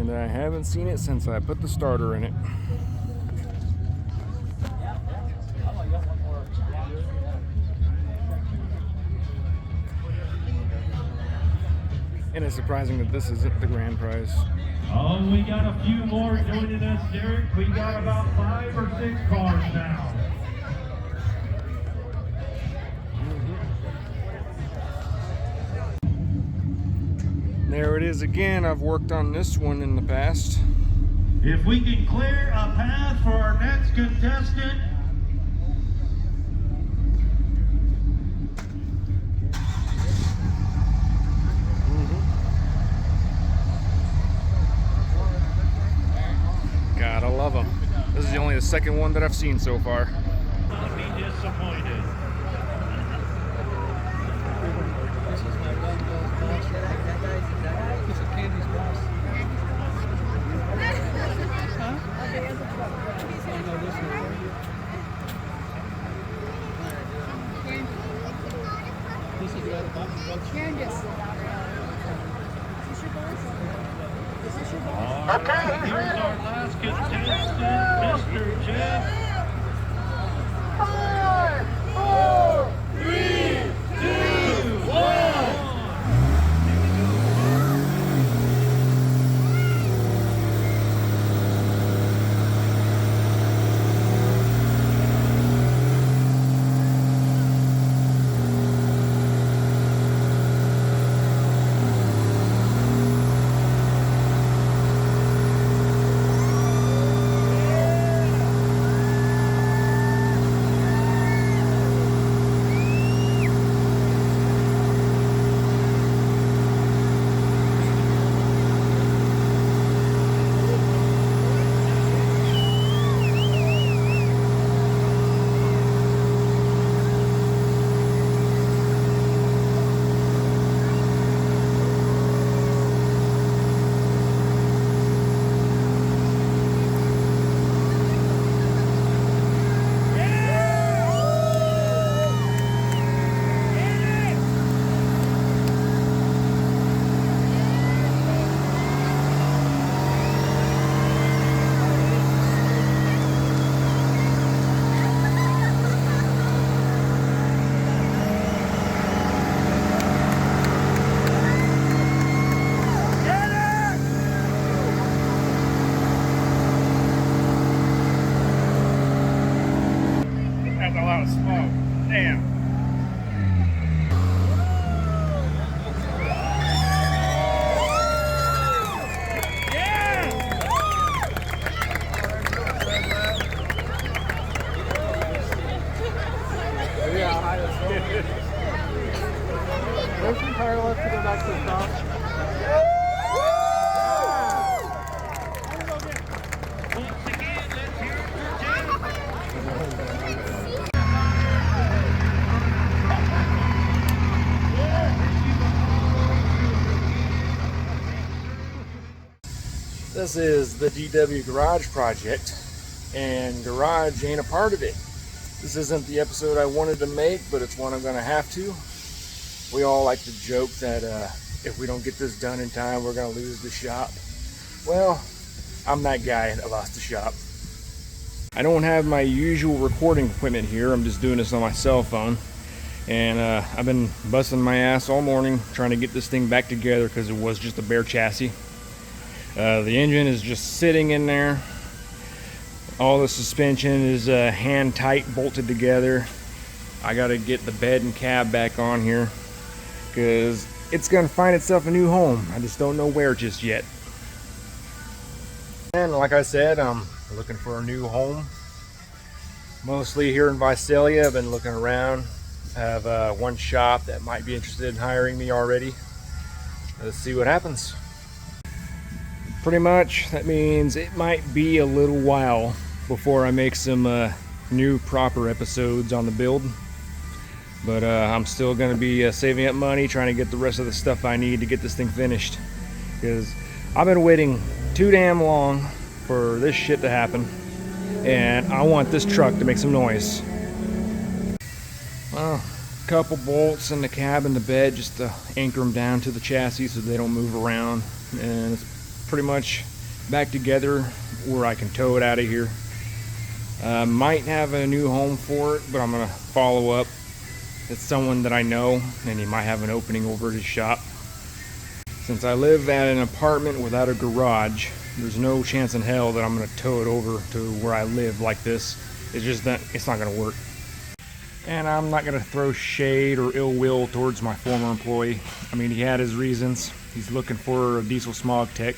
and I haven't seen it since I put the starter in it. And it's surprising that this isn't the grand prize. Oh, we got a few more joining us, Derek. We got about 5 or 6 cars now. There it is again. I've worked on this one in the past. If we can clear a path for our next contestant. Gotta love them. This is only the second one that I've seen so far. Not be disappointed. This is my gun boss. That guy's piece of candy's boss. Huh? I know this one. This is the other box. Candace. Is this your boss? Is this your boss? All right, here's our last contestant, Mr. Jeff. 5, 4, 3, 2, 1. That's a lot of smoke. Damn. There's some tire left to go back to the top. Once again, let's hear it for Jeff. This is the DW Garage project, and garage ain't a part of it. This isn't the episode I wanted to make, but it's one I'm gonna have to. We all like to joke that if we don't get this done in time, we're gonna lose the shop. Well, I'm that guy that lost the shop. I don't have my usual recording equipment here. I'm just doing this on my cell phone. And I've been busting my ass all morning trying to get this thing back together because it was just a bare chassis. The engine is just sitting in there. All the suspension is hand tight bolted together. I gotta get the bed and cab back on here because it's gonna find itself a new home. I just don't know where just yet. And like I said, I'm looking for a new home. Mostly here in Visalia. I've been looking around. I have one shop that might be interested in hiring me already. Let's see what happens. Pretty much that means it might be a little while before I make some new proper episodes on the build, but I'm still going to be saving up money trying to get the rest of the stuff I need to get this thing finished, because I've been waiting too damn long for this shit to happen, and I want this truck to make some noise. Well, a couple bolts in the cab and the bed just to anchor them down to the chassis so they don't move around, and it's pretty much back together where I can tow it out of here. Might have a new home for it, but I'm gonna follow up. It's someone that I know, and he might have an opening over at his shop. Since I live at an apartment without a garage, there's no chance in hell that I'm gonna tow it over to where I live like this. It's just that it's not gonna work. And I'm not gonna throw shade or ill will towards my former employee. I mean, he had his reasons. He's looking for a diesel smog tech.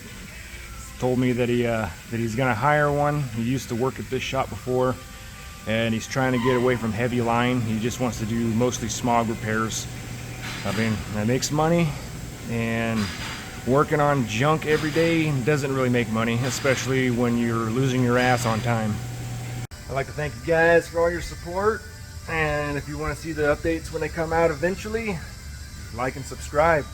Told me that he's gonna hire one. He used to work at this shop before, and he's trying to get away from heavy line. He just wants to do mostly smog repairs. I mean, that makes money, and working on junk every day doesn't really make money, especially when you're losing your ass on time. I'd like to thank you guys for all your support, and if you want to see the updates when they come out eventually, like and subscribe.